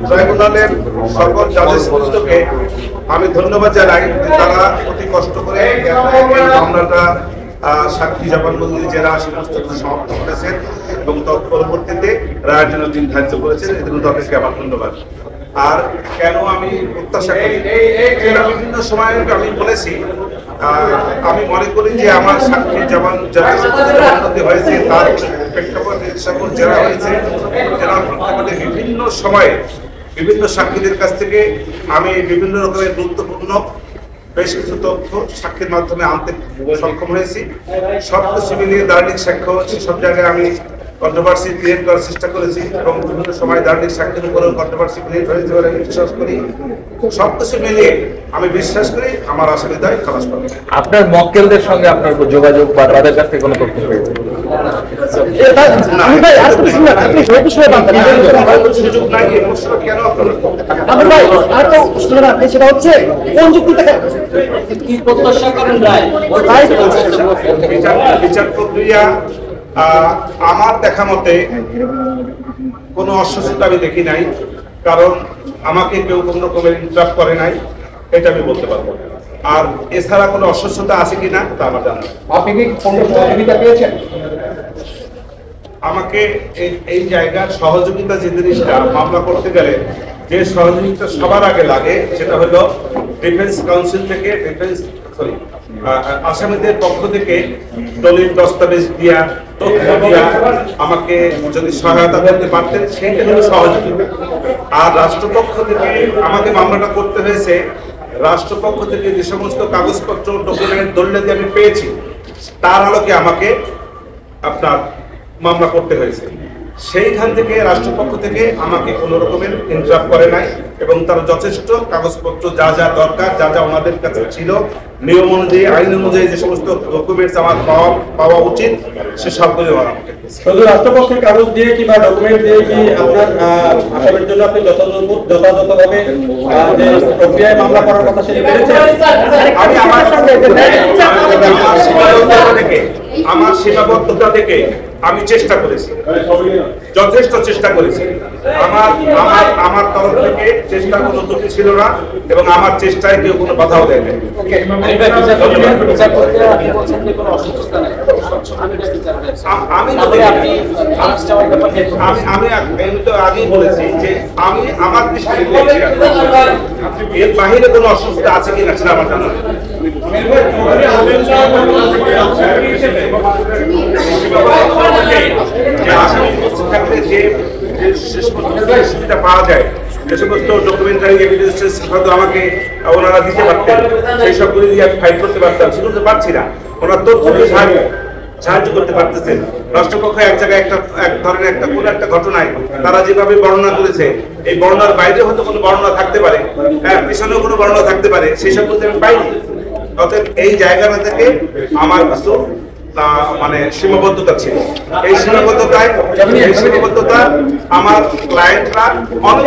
ট্রাইব্যুনালের সকল জাজেসকে আমি ধন্যবাদ জানাই, তারা অতি কষ্ট করে মামলাটা সাক্ষী জবানবন্দি জেরা সমস্ত সমাপ্ত করেছেন এবং তৎপরবর্তীতে রায়ের জন্য দিন ধার্য করেছেন। এর জন্য তাদেরকে আমার ধন্যবাদ। আর কেন আমি প্রত্যাশা করি, বিভিন্ন সময় আমি বলেছি, আমি মনে করি যে আমার সাক্ষী জবানবন্দি হয়েছে তার প্রেক্ষাপটে সকল জেরা হয়েছে, জেলার প্রেক্ষাপটে বিভিন্ন সময়ে বিভিন্ন সাক্ষীদের কাছ থেকে আমি বিভিন্ন রকমের গুরুত্বপূর্ণ বেশ কিছু তথ্য সাক্ষীর মাধ্যমে আনতে সক্ষম হয়েছি। সব কিছু মিলিয়ে দার্লিক সাক্ষ্য সেসব জায়গায় আমি কন্ট্রোভার্সি ক্রিয়েট করার চেষ্টা করেছি এবং বিভিন্ন সময় দার্লিক সাক্ষীর উপরেও কন্ট্রোভার্সি ক্রিয়েট হয়েছে বলে আমি বিশ্বাস করি। সব কিছু মিলিয়ে আমি বিশ্বাস করি আমার আসামিদায় খালাস পাবে। আপনার মক্কেলদের সঙ্গে আপনার যোগাযোগ বা তাদের কাছ থেকে কোনো তথ্য পেয়েছে? সুযোগ নাই, কেন সেটা হচ্ছে কোন যুক্তিতে বিচার প্রক্রিয়া আমার দেখা মতে কোনো অস্বস্তিতা আমি দেখি নাই, কারণ আমাকে কেউ কোন রকমের ইন্টারাপ্ট করে নাই, এটা আমি বলতে পারবো। আর এছাড়া কোনো অস্বস্তিতা আছে কিনা তা আমার জানা। আপনি কি কোনো সহযোগিতা পেয়েছেন? আমাকে এই জায়গার সহযোগিতা যে জিনিসটা মামলা করতে গেলে যে সহযোগিতা সবার আগে লাগে সেটা হলো ডিফেন্স কাউন্সিল থেকে আসামিদের পক্ষ থেকে দলিল দস্তাবেজ দিয়া তথ্য দিয়া আমাকে যদি সহায়তা করতে পারতেন সেইটা হলো সহযোগিতা। আর রাষ্ট্রপক্ষ থেকে আমাকে মামলাটা করতে হয়েছে, রাষ্ট্রপক্ষ থেকে যে সমস্ত কাগজপত্র ডকুমেন্ট দলিল আমি পেয়েছি তার আলোকে আমাকে আপনার মামলা করতে হয়েছে। সেইখান থেকে রাষ্ট্রপক্ষ থেকে আমাকে কোনো রকমের ইন্টারাপ্ট করে নাই এবং তারা যথেষ্ট কাগজপত্র যা যা দরকার, যা যা ওনাদের কাছে ছিল নিয়ম অনুযায়ী, আইন অনুযায়ী যে সমস্ত ডকুমেন্টস আমার পাওয়া উচিত সে সবগুলো আমাকে শুধু রাষ্ট্রপক্ষের কাগজ দিয়ে কি বা ডকুমেন্ট দিয়ে কি আপনার আসামের জন্য আপনি যথাযথভাবে যে প্রক্রিয়ায় মামলা করার কথা সেটা পেরেছেন? আমি আমার সীমাবদ্ধতা থেকে আমি চেষ্টা করেছি, যথেষ্ট চেষ্টা করেছি। আমার তরফ থেকে চেষ্টা কোনো ত্রুটি ছিল না এবং আমার চেষ্টায় কেউ কোনো বাধাও দেয় না। আমি তো আগেই বলেছি যে আমি আমার দৃষ্টিতে এর বাহিরে কোনো অসুস্থতা আছে কিনা সেটা আমার জানা নেই। সুবিধা পাওয়া যায়, যে সমস্ত ডকুমেন্টারি এভিডেন্স হয়তো আমাকে ওনারা দিতে পারতেন, সেই সবগুলি দিয়ে আমি ফাইল করতে পারতাম, সেগুলো তো পারছি না। ওনার তথ্য দিয়ে সাহায্য করতে পারতেছেন। রাষ্ট্রপক্ষ এক জায়গায় এক ধরনের কোনো একটা ঘটনায় তারা যেভাবে বর্ণনা করেছে, এই বর্ণনার বাইরে হয়তো কোনো বর্ণনা থাকতে পারে, পিছনেও কোনো বর্ণনা থাকতে পারে, সেই সব বলতে আমি পাইনি। অতএব এই জায়গাটা থেকে আমার কিছু মানে সীমাবদ্ধতা ছিল। এই সীমাবদ্ধতা আমার ক্লায়েন্টরা অনেক